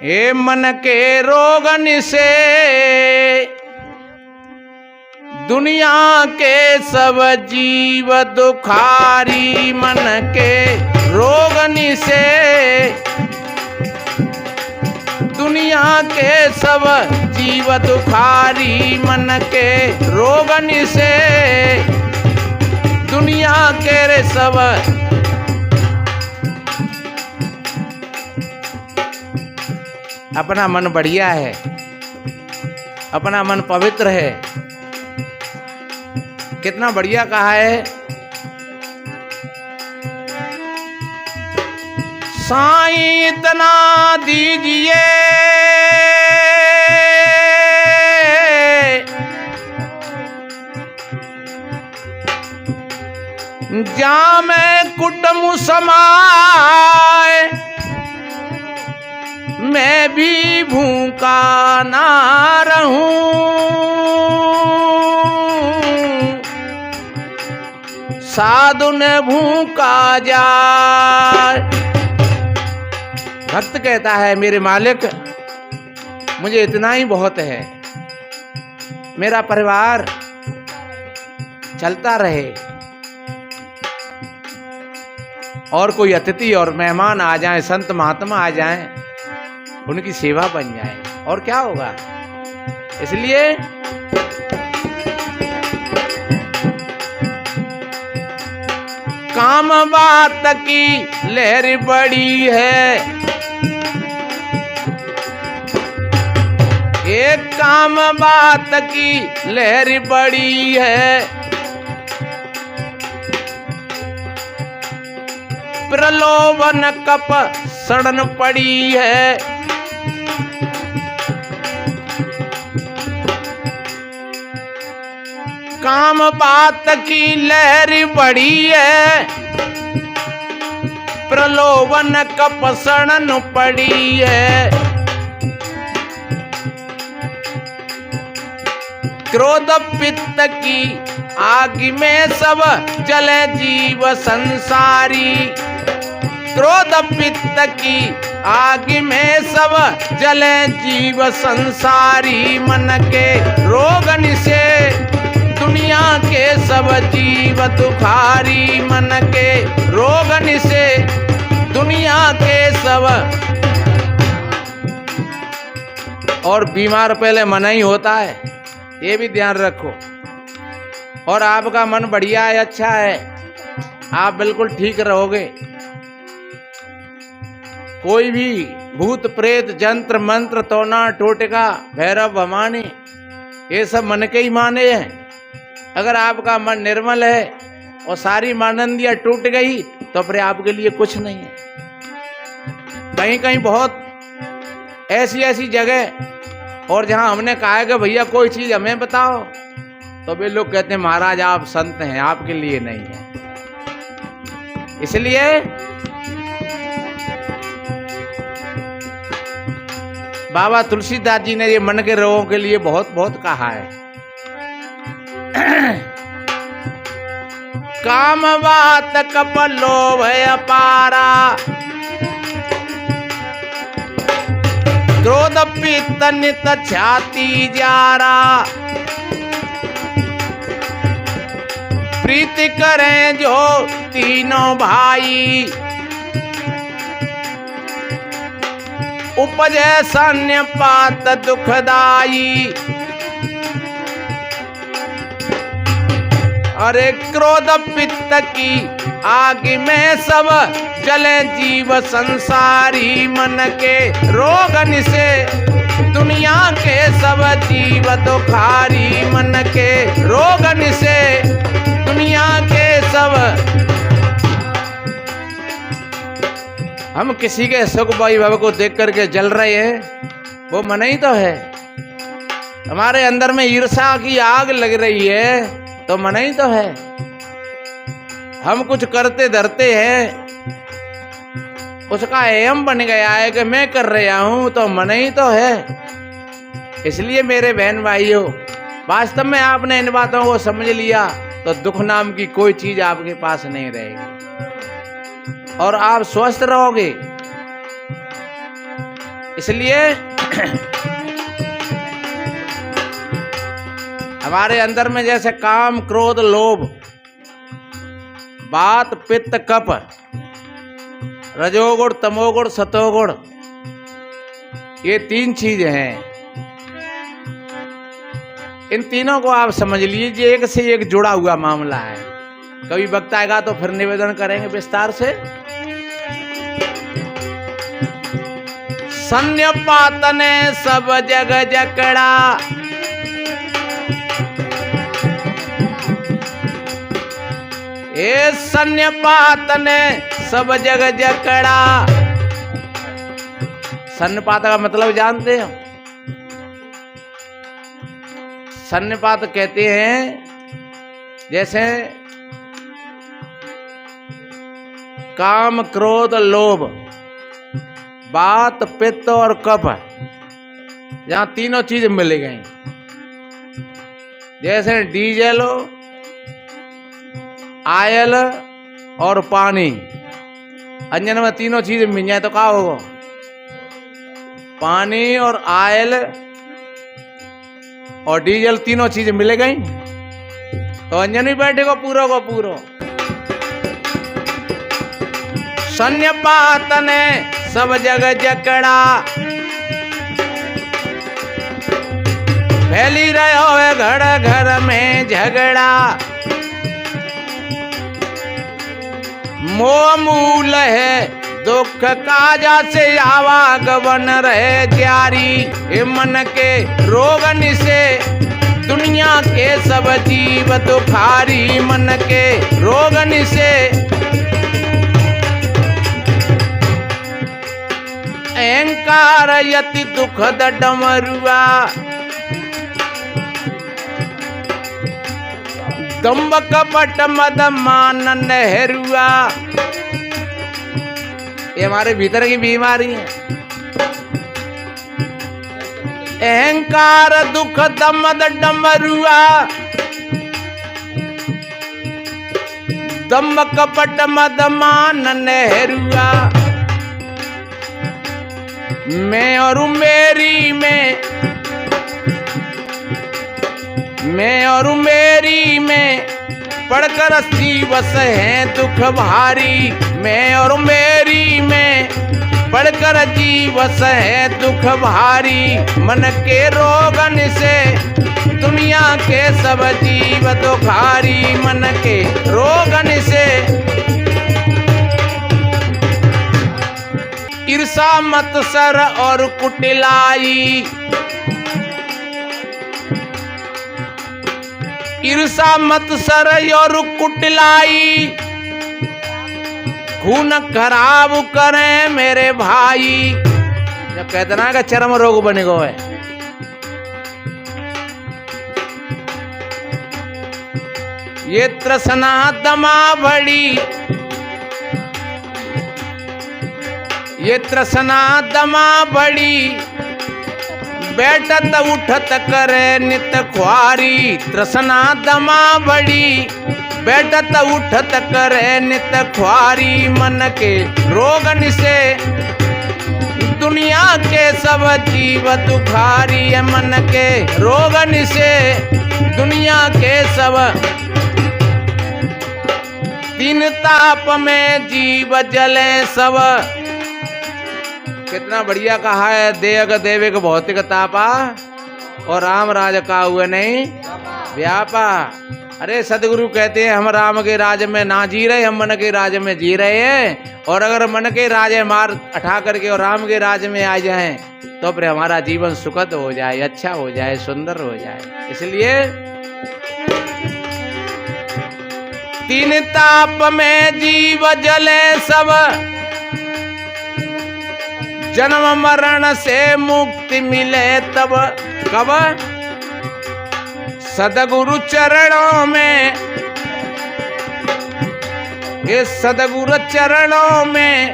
हे मन के रोगन से दुनिया के सब जीव दुखारी, मन के रोगन से दुनिया के सब जीव दुखारी, मन के रोगन से दुनिया के रे सब। अपना मन बढ़िया है, अपना मन पवित्र है। कितना बढ़िया कहा है, साईं इतना दीजिए जा मैं कुटुंब समाए, मैं भी भूखा ना रहूं, साधु ने भूखा जाए। भक्त कहता है मेरे मालिक मुझे इतना ही बहुत है, मेरा परिवार चलता रहे और कोई अतिथि और मेहमान आ जाएं, संत महात्मा आ जाएं, उनकी सेवा बन जाए और क्या होगा। इसलिए काम बात की लहर बड़ी है, एक काम बात की लहर बड़ी है, प्रलोभन कप सड़न पड़ी है, काम बात की लहर बड़ी है, प्रलोभन कप सड़न पड़ी है, क्रोध पित्त की आग में सब जले जीव संसारी, क्रोध पित्त की आग में सब जले जीव संसारी, मन के रोगन से दुनिया के सब जीव दुखारी, मन के रोगन से दुनिया के सब। और बीमार पहले मन ही होता है, ये भी ध्यान रखो। और आपका मन बढ़िया है, अच्छा है, आप बिल्कुल ठीक रहोगे। कोई भी भूत प्रेत जंत्र मंत्र टोना टोटका भैरव भवानी ये सब मन के ही माने हैं। अगर आपका मन निर्मल है और सारी मानंदियां टूट गई तो फिर आपके लिए कुछ नहीं है। कहीं कहीं बहुत ऐसी ऐसी जगह और जहां हमने कहा है कि भैया कोई चीज हमें बताओ, तो वे लोग कहते हैं महाराज आप संत हैं, आपके लिए नहीं है। इसलिए बाबा तुलसीदास जी ने ये मन के रोगों के लिए बहुत बहुत कहा है। काम बात कप लोभ अपारा, क्रोध पित्त नित छाती जारा, प्रीति करें जो तीनों भाई, उपजे सन्य पात दुखदाई। अरे क्रोध पित्त की आग में सब जले जीव संसारी, मन के रोगन से दुनिया के सब जीव दुखारी, मन के रोगन से दुनिया के सब। हम किसी के सुख वैभव को देख करके जल रहे हैं, वो मन ही तो है। हमारे अंदर में ईर्ष्या की आग लग रही है तो मन ही तो है। हम कुछ करते धरते हैं, उसका एम बन गया है कि मैं कर रहा हूं, तो मन ही तो है। इसलिए मेरे बहन भाइयों, वास्तव में आपने इन बातों को समझ लिया तो दुख नाम की कोई चीज आपके पास नहीं रहेगी और आप स्वस्थ रहोगे। इसलिए हमारे अंदर में जैसे काम, क्रोध, लोभ, वात, पित्त, कफ, रजोगुण, तमोगुण, सतोगुण, ये 3 चीजें हैं। इन तीनों को आप समझ लीजिए, एक से एक जुड़ा हुआ मामला है। कभी वक्त आएगा तो फिर निवेदन करेंगे विस्तार से। सन्निपात ने सब जग जकड़ा, ए सन्निपात ने सब जग जकड़ा। सन्निपात का मतलब जानते हो? सन्निपात कहते हैं जैसे काम, क्रोध, लोभ, वात, पित्त और कफ, जहां तीनों चीज मिल गई। जैसे डीजल, आयल और पानी, अंजन में तीनों चीज मिल जाए तो क्या होगा? पानी और आयल और डीजल तीनों चीज मिल गई तो अंजन ही बैठेगा पूरा को पूरा। सन्निपात ने सब जग जकड़ा, फैली रहो है घर घर में झगड़ा। मोह मूल है दुख काजा से आवागमन रहे जारी। ए मन के रोगन से दुनिया के सब जीव दुखारी। मन के रोगन से अहंकार यति दुखद डमरुआ। दम्भ कपट मद मान नहरुआ। ये हमारे भीतर की बीमारी है। अहंकार दुख दमद डमरुआ। दम्भ कपट मद मान नहरुआ। मैं और मेरी में, मैं और मेरी में पढ़कर जीवस है दुख भारी। मैं और मेरी में पढ़कर जीवस है दुख भारी। मन के रोगन से दुनिया के सब जीव दुखारी। मन के रोगन से ईर्षा मत्सर और कुटिलाई। ईर्षा मत्सर और कुटिलाई। खून खराब करें मेरे भाई। जब कहते ना कि चरम रोग बने गो है। ये तृष्णा दमा बड़ी। ये तृष्णा दमा बड़ी। बैठत उठत करे नित ख्वारी। तृष्णा दमा बड़ी। बैठत उठत करे नित ख्वारी। मन के रोगन से दुनिया के सब जीव दुखारी। मन के रोगन से दुनिया के सब तीन ताप में जीव जले सब। कितना बढ़िया कहा है। देग देविक भौतिक तापा और राम राज का हुए नहीं व्यापा। अरे सदगुरु कहते हैं हम राम के राज में ना जी रहे, हम मन के राज में जी रहे हैं। और अगर मन के राज मार उठा करके और राम के राज में आ जाएं तो फिर हमारा जीवन सुखद हो जाए, अच्छा हो जाए, सुंदर हो जाए। इसलिए तीन ताप में जीव जले सब। जन्म मरण से मुक्ति मिले तब। कब? सदगुरु चरणों में। ये सदगुरु चरणों में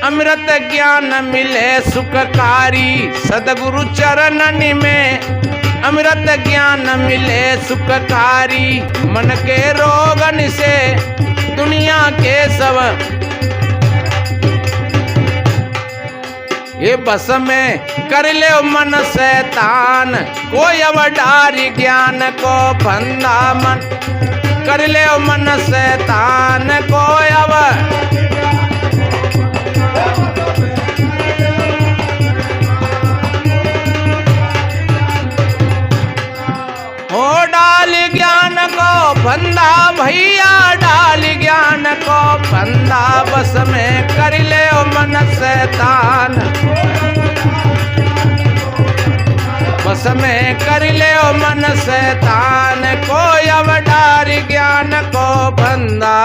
अमृत ज्ञान मिले सुखकारी। सदगुरु चरणन में अमृत ज्ञान मिले सुखकारी। मन के रोगन से दुनिया के सब ये बस में कर ले मन शैतान, कोई अब डारी ज्ञान को फंदा मन, कर ले मन शैतान कोई अब हो डाल ज्ञान को फंदा भैया, डाल ज्ञान को फंदा, बस में कर ले मन शैतान, बस में कर ले मन शैतान, कोई अब डार ज्ञान को फंदा।